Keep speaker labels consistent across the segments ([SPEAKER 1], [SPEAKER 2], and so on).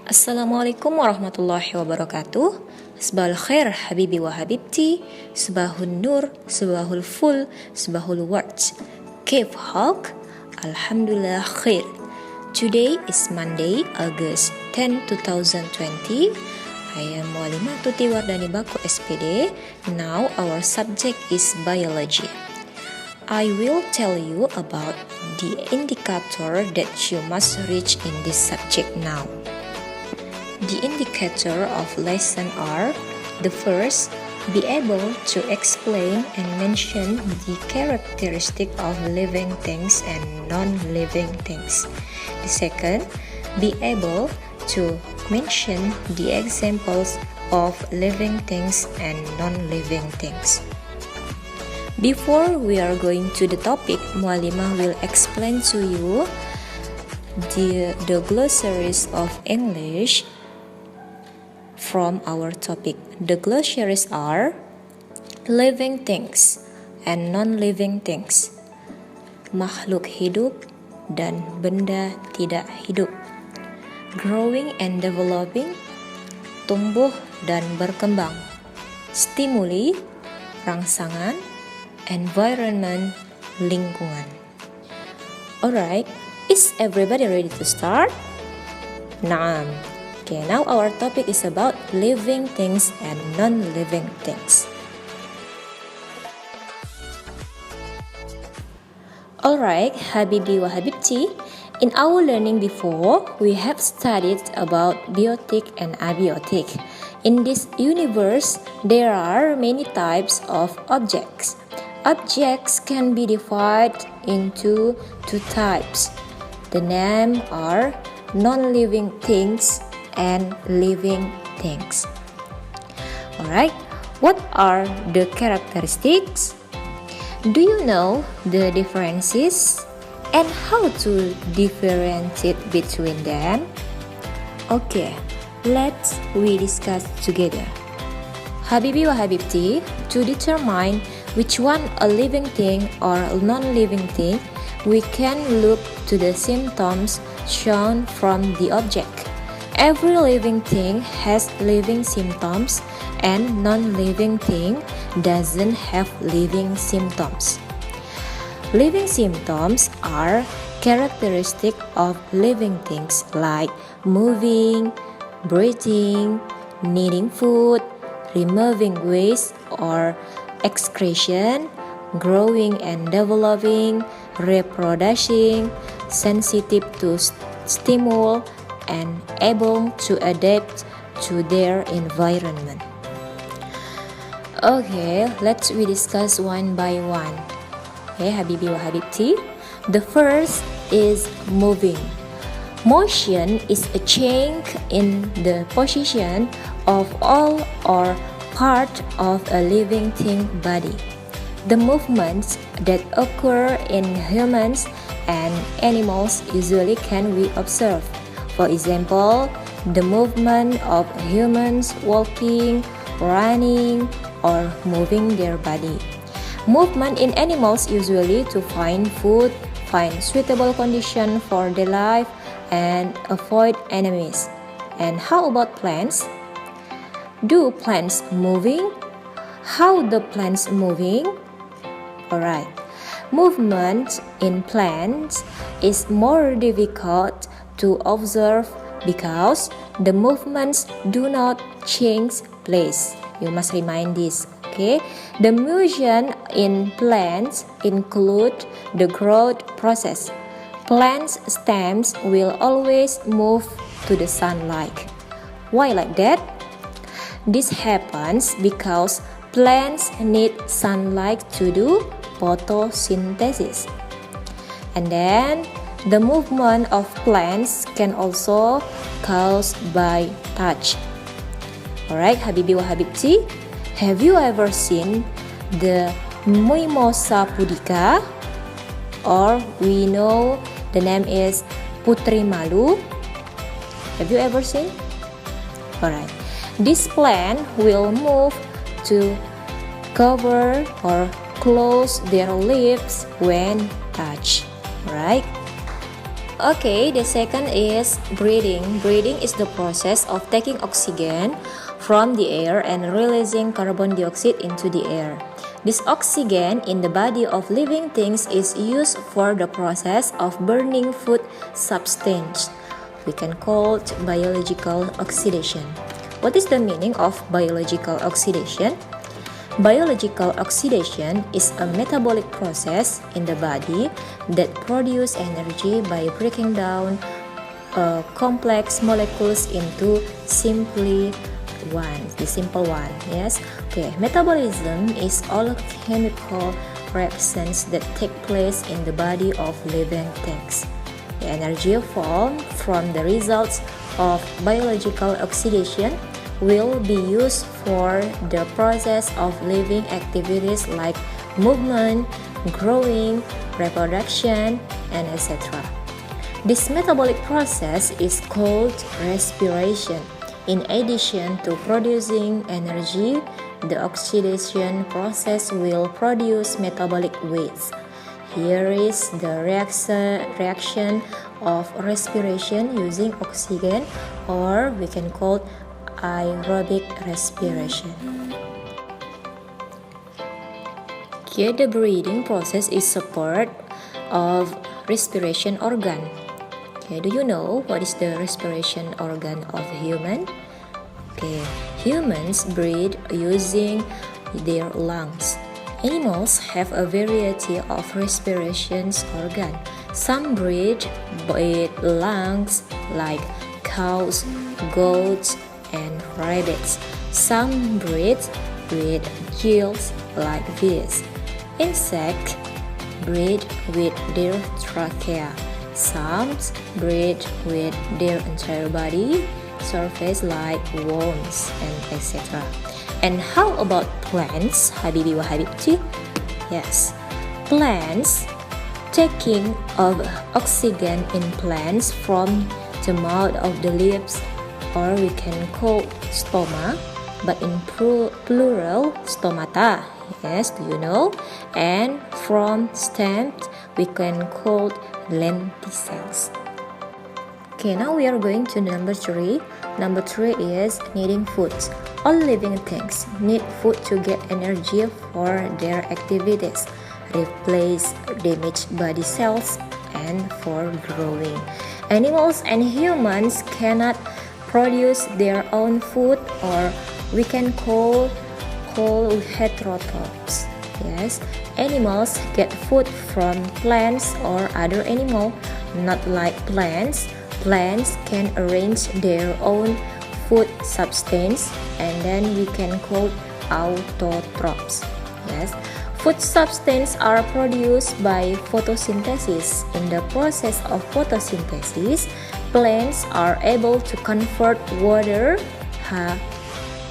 [SPEAKER 1] Assalamualaikum warahmatullahi wabarakatuh. Sabahul khair habibi wa habibti, sabahul nur, sabahul ful, sabahul wards. Kif halk? Alhamdulillah khair. Today is Monday, August 10, 2020. I am Mualimah Tuti Wardani Baku SPD. Now our subject is biology. I will tell you about the indicator that you must reach in this subject now. The indicator of lesson are: the first, be able to explain and mention the characteristic of living things and non-living things. The second, be able to mention the examples of living things and non-living things. Before we are going to the topic, Mualimah will explain to you the glossaries of English from our topic. The glossaries are living things and non-living things, makhluk hidup dan benda tidak hidup, growing and developing, tumbuh dan berkembang, stimuli, rangsangan, environment, lingkungan. Alright, is everybody ready to start? Naam. Okay, now our topic is about living things and non-living things. Alright, Habibi wa Habibti, in our learning before, we have studied about biotic and abiotic. In this universe, there are many types of objects. Objects can be divided into two types. The names are non-living things and living things. Alright, what are the characteristics? Do you know the differences and how to differentiate between them? Okay, let's we discuss together. Habibi wa Habibti, to determine which one a living thing or a non-living thing, we can look to the symptoms shown from the object. Every living thing has living symptoms and non-living thing doesn't have living symptoms. Living symptoms are characteristic of living things like moving, breathing, needing food, removing waste or excretion, growing and developing, reproducing, sensitive to stimuli, and able to adapt to their environment. Okay, let's we discuss one by one. Okay, Habibi wa Habibti. The first is moving. Motion is a change in the position of all or part of a living thing body. The movements that occur in humans and animals usually can be observed. For example, the movement of humans walking, running, or moving their body. Movement in animals usually to find food, find suitable condition for their life, and avoid enemies. And how about plants? Do plants moving? How the plants moving? Alright. Movement in plants is more difficult to observe because the movements do not change place. You must remind this, okay? The motion in plants include the growth process. Plants' stems will always move to the sunlight. Why like that? This happens because plants need sunlight to do photosynthesis. And then the movement of plants can also caused by touch. Alright, Habibi wa Habibti, have you ever seen the Mimosa pudica? Or we know the name is Putri Malu. Have you ever seen? Alright, this plant will move to cover or close their leaves when touched. Alright. Okay, the second is breathing. Breathing is the process of taking oxygen from the air and releasing carbon dioxide into the air. This oxygen in the body of living things is used for the process of burning food substance. We can call it biological oxidation. What is the meaning of biological oxidation? Biological oxidation is a metabolic process in the body that produces energy by breaking down complex molecules into simple one. Yes. Okay. Metabolism is all chemical reactions that take place in the body of living things. The energy formed from the results of biological oxidation will be used for the process of living activities like movement, growing, reproduction, and etc. This metabolic process is called respiration. In addition to producing energy, the oxidation process will produce metabolic waste. Here is the reaction of respiration using oxygen, or we can call it aerobic respiration. Here the breathing process is a part of respiration organ. Okay, do you know what is the respiration organ of human? Okay, humans breathe using their lungs. Animals have a variety of respiration organs. Some breathe with lungs like cows, goats, and rabbits. Some breathe with gills like this. Insects breathe with their trachea. Some breathe with their entire body surface like worms and etc. And how about plants, Habibi wa Habibti? Yes, plants taking of oxygen in plants from the mouth of the leaves, or we can call stoma, but in plural stomata. Yes, do you know? And from stems we can call lenticels. Okay, now we are going to number 3. Number 3 is needing food. All living things need food to get energy for their activities, replace damaged body cells, and for growing. Animals and humans cannot produce their own food, or we can call heterotrophs. Yes, animals get food from plants or other animal, not like plants. Plants can arrange their own food substance, and then we can call autotrophs. Yes, food substance are produced by photosynthesis. In the process of photosynthesis, plants are able to convert water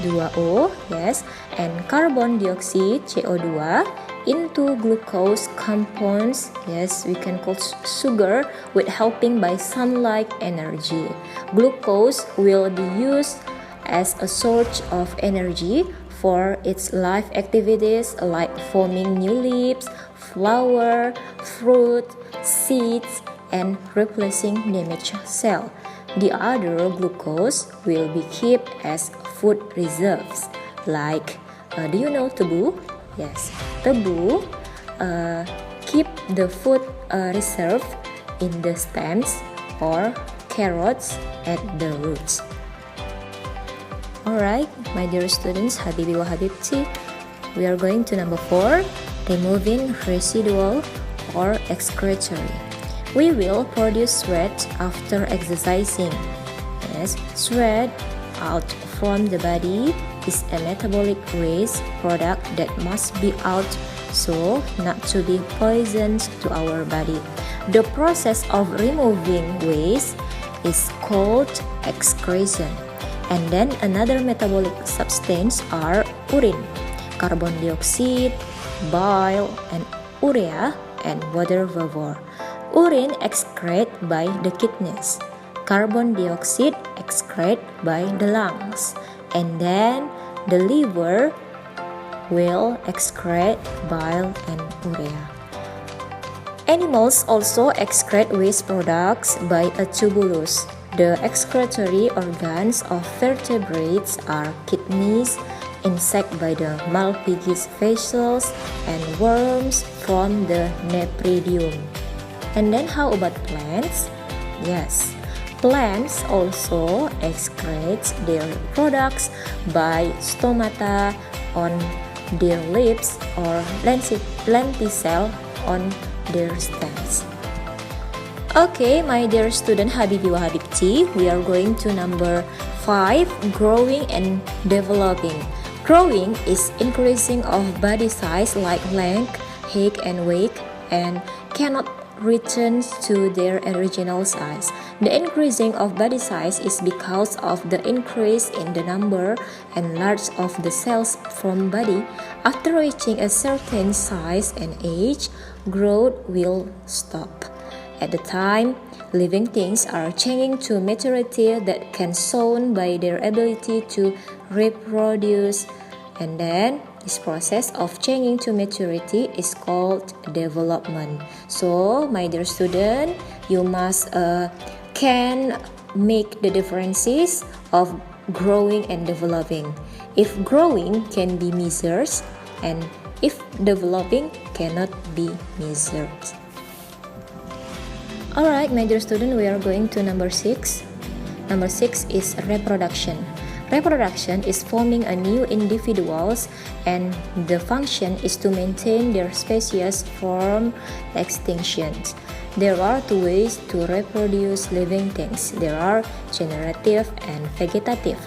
[SPEAKER 1] H2O, yes, and carbon dioxide CO2 into glucose compounds, yes, we can call sugar, with helping by sunlight energy. Glucose will be used as a source of energy for its life activities like forming new leaves, flower, fruit, seeds, and replacing damaged cells. The other glucose will be kept as food reserves, like, do you know tebu? Yes, tebu keep the food reserve in the stems or carrots at the roots. Alright, my dear students, Habibi wa Habibti, we are going to number 4, removing residual or excretory. We will produce sweat after exercising. Yes, sweat out from the body is a metabolic waste product that must be out so not to be poisoned to our body. The process of removing waste is called excretion. And then another metabolic substance are urine, carbon dioxide, bile, and urea, and water vapor. Urine excreted by the kidneys. Carbon dioxide excreted by the lungs. And then the liver will excrete bile and urea. Animals also excrete waste products by a tubulus. The excretory organs of vertebrates are kidneys, insect by the Malpighi's vessels, and worms from the nephridium. And then how about plants? Yes, plants also excrete their products by stomata on their leaves or lenticel on their stems. Okay, my dear student Habibi wa Habibti, we are going to number 5, growing and developing. Growing is increasing of body size like length, height and weight, and cannot return to their original size. The increasing of body size is because of the increase in the number and large of the cells from body. After reaching a certain size and age, growth will stop. At the time, living things are changing to maturity that can shown by their ability to reproduce, and then this process of changing to maturity is called development. So, my dear student, you must can make the differences of growing and developing. If growing can be measured, and if developing cannot be measured. Alright, my dear student, we are going to number 6. Number 6 is reproduction. Reproduction is forming a new individuals, and the function is to maintain their species from extinction. There are 2 ways to reproduce living things. There are generative and vegetative.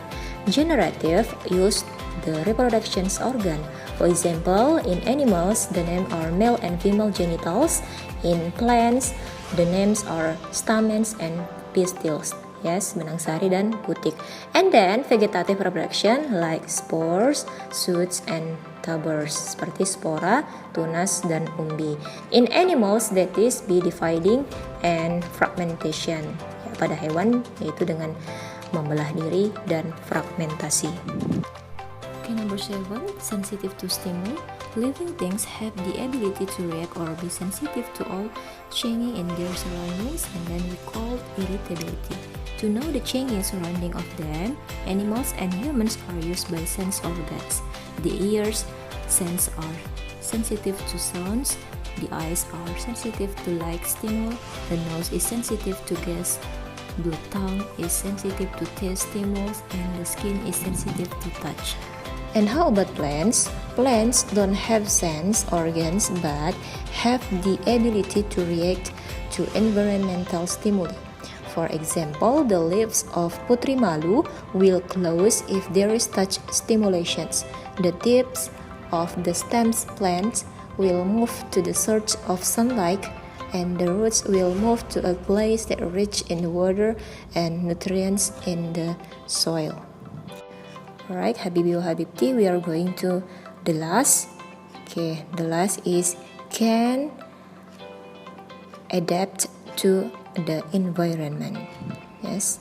[SPEAKER 1] Generative use the reproduction organ. For example, in animals, the names are male and female genitals. In plants, the names are stamens and pistils. Yes, benang sari dan putik. And then vegetative reproduction like spores, shoots, and tubers seperti spora, tunas, dan umbi. In animals, that is be dividing and fragmentation. Ya, pada hewan yaitu dengan membelah diri dan fragmentasi. Okay, number 7, sensitive to stimuli. Living things have the ability to react or be sensitive to all changing in their surroundings, and then we call irritability. To know the changing surrounding of them, animals and humans are used by sense organs. The ears sense are sensitive to sounds, the eyes are sensitive to light stimuli, the nose is sensitive to gas, the tongue is sensitive to taste stimulus, and the skin is sensitive to touch. And how about plants? Plants don't have sense organs but have the ability to react to environmental stimuli. For example, the leaves of Putri Malu will close if there is touch stimulations. The tips of the stems plants will move to the search of sunlight, and the roots will move to a place that rich in water and nutrients in the soil. Alright, Habibi wa Habibti, we are going to the last. Okay, the last is can adapt to the environment. Yes.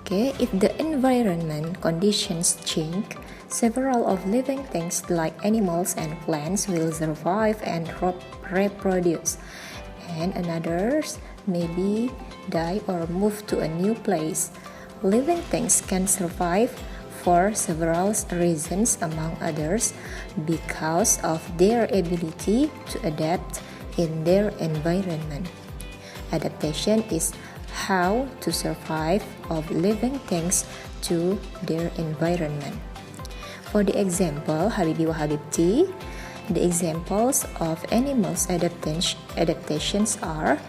[SPEAKER 1] Okay, if the environment conditions change, several of living things like animals and plants will survive and reproduce, and others maybe die or move to a new place. Living things can survive for several reasons, among others, because of their ability to adapt in their environment. Adaptation is how to survive of living things to their environment. For the example, Habibi wa Habibti, the examples of animals' adaptations are: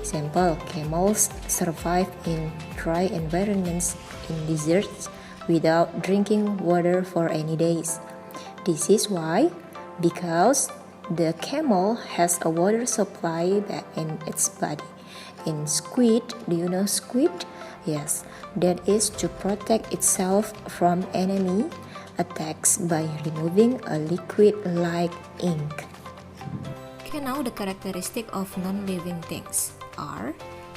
[SPEAKER 1] example, camels survive in dry environments in deserts without drinking water for any days. This is why, because the camel has a water supply in its body. In squid, do you know squid? Yes, that is to protect itself from enemy attacks by removing a liquid like ink. Okay, now the characteristic of non-living things are: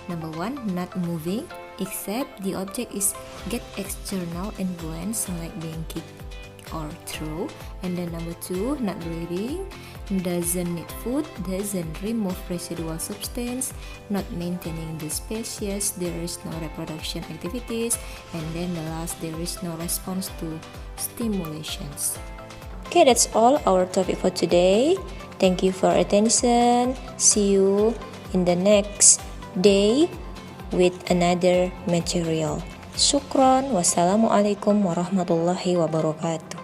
[SPEAKER 1] number 1, not moving, except the object is get external influence like being kicked. or true. And then number 2, not breeding, doesn't need food, doesn't remove residual substance, not maintaining the species, there is no reproduction activities, and then the last, there is no response to stimulations. Okay, that's all our topic for today. Thank you for attention. See you in the next day with another material. Syukron. Wassalamualaikum warahmatullahi wabarakatuh.